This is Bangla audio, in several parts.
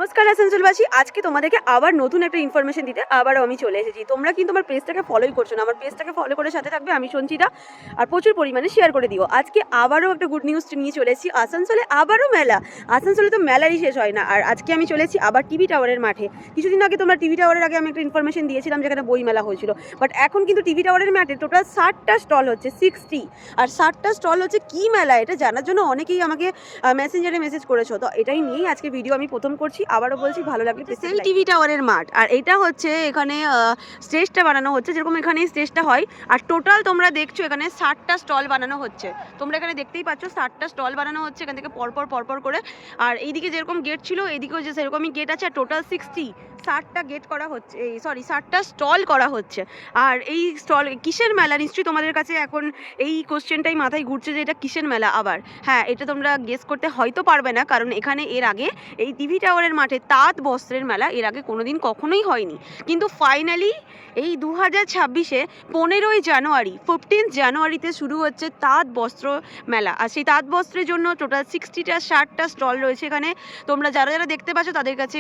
নমস্কার আসানসোলবাসী, আজকে তোমাদেরকে আবার নতুন একটা ইনফরমেশন দিতে আবারও আমি চলে এসেছি। তোমরা কিন্তু আমার পেজটাকে ফলোই করছো না। আমার পেজটাকে ফলো করে সাথে থাকবে, আমি সঞ্চিতা, আর প্রচুর পরিমাণে শেয়ার করে দিও। আজকে আবারও একটা গুড নিউজ নিয়ে চলে এসেছি। আসানসোলে আবারও মেলা। আসানসোলে তো মেলারই শেষ হয় না। আর আজকে আমি চলেছি আবার টিভি টাওয়ারের মাঠে। কিছুদিন আগে তোমরা টিভি টাওয়ারের আগে আমি একটা ইনফরমেশন দিয়েছিলাম যেখানে বই মেলা হয়েছিল, বাট এখন কিন্তু টিভি টাওয়ারের মাঠে টোটাল 60টা স্টল হচ্ছে, 60। আর 60টা স্টল হচ্ছে কি মেলা, এটা জানার জন্য অনেকেই আমাকে মেসেঞ্জারে মেসেজ করেছো। তো এটাই নিয়েই আজকে ভিডিও আমি প্রথম করছি। আবারও বলছি, ভালো লাগলে সেই টিভি টাওয়ারের মাঠ। আর এটা হচ্ছে এখানে স্টেজটা বানানো হচ্ছে, যেরকম এখানে স্টেজটা হয়। আর টোটাল তোমরা দেখছো এখানে 60টা স্টল বানানো হচ্ছে। তোমরা এখানে দেখতেই পাচ্ছ 60টা স্টল বানানো হচ্ছে এখান থেকে পরপর করে। আর এইদিকে যেরকম গেট ছিল এইদিকেও যে সেরকমই গেট আছে। আর টোটাল 60টা গেট করা হচ্ছে, 60টা স্টল করা হচ্ছে। আর এই স্টল কিসের মেলা, নিশ্চয়ই তোমাদের কাছে এখন এই কোশ্চেনটাই মাথায় ঘুরছে যে এটা কিসের মেলা আবার। হ্যাঁ, এটা তোমরা গেস করতে হয়তো পারবে না, কারণ এখানে এর আগে এই টিভি টাওয়ারের মাঠে তাঁত বস্ত্রের মেলা এর আগে কোনোদিন কখনোই হয়নি। কিন্তু ফাইনালি এই 2026-এ 15ই জানুয়ারি 15 জানুয়ারিতে শুরু হচ্ছে তাঁত বস্ত্র মেলা। আর সেই তাঁত বস্ত্রের জন্য টোটাল 60টা স্টল রয়েছে এখানে। তোমরা যারা যারা দেখতে পাচ্ছ তাদের কাছে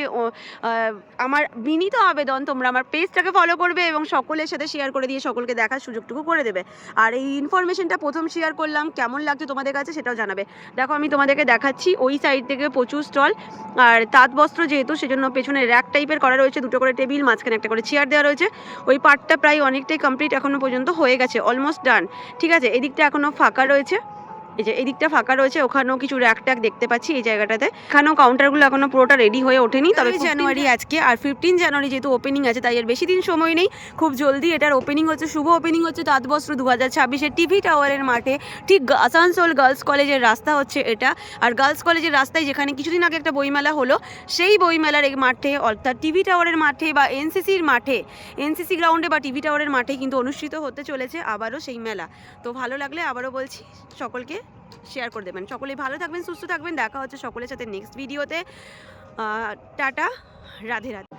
আমার বিনীত আবেদন, তোমরা আমার পেজটাকে ফলো করবে এবং সকলের সাথে শেয়ার করে দিয়ে সকলকে দেখার সুযোগটুকু করে দেবে। আর এই ইনফরমেশনটা প্রথম শেয়ার করলাম, কেমন লাগছে তোমাদের কাছে সেটাও জানাবে। দেখো আমি তোমাদেরকে দেখাচ্ছি, ওই সাইড থেকে প্রচুর স্টল। আর তাঁত বস্ত্র যেহেতু, সেজন্য পেছনে র্যাক টাইপের করা রয়েছে, দুটো করে টেবিল, মাঝখানে একটা করে চেয়ার দেওয়া রয়েছে। ওই পার্টটা প্রায় অনেকটাই কমপ্লিট এখনো পর্যন্ত হয়ে গেছে, অলমোস্ট ডান। ঠিক আছে, এদিকটা এখনো ফাঁকা রয়েছে, এই যে এদিকটা ফাঁকা রয়েছে, ওখানেও কিছু র্যাক ট্যাক দেখতে পাচ্ছি এই জায়গাটাতে। এখানেও কাউন্টারগুলো এখনো পুরোটা রেডি হয়ে ওঠেনি, তবে জানুয়ারি আজকে। আর 15 জানুয়ারি যেহেতু ওপেনিং আছে, তাই এর বেশি দিন সময় নেই, খুব জলদি এটার ওপেনিং হচ্ছে। শুভ ওপেনিং হচ্ছে তাঁত বস্ত্র 2026-এর টিভি টাওয়ারের মাঠে, ঠিক আসানসোল গার্লস কলেজের রাস্তা হচ্ছে এটা। আর গার্লস কলেজের রাস্তায় যেখানে কিছুদিন আগে একটা বইমেলা হলো, সেই বইমেলার এই মাঠে, অর্থাৎ টিভি টাওয়ারের মাঠে বা এনসিসির মাঠে, এনসিসি গ্রাউন্ডে বা টিভি টাওয়ারের মাঠে কিন্তু অনুষ্ঠিত হতে চলেছে আবারও সেই মেলা। তো ভালো লাগলে আবারও বলছি সকলকে শেয়ার করে দেবেন। সকলেই ভালো থাকবেন, সুস্থ থাকবেন। দেখা হচ্ছে সকলের সাথে নেক্সট ভিডিওতে। টাটা, রাধে রাধে।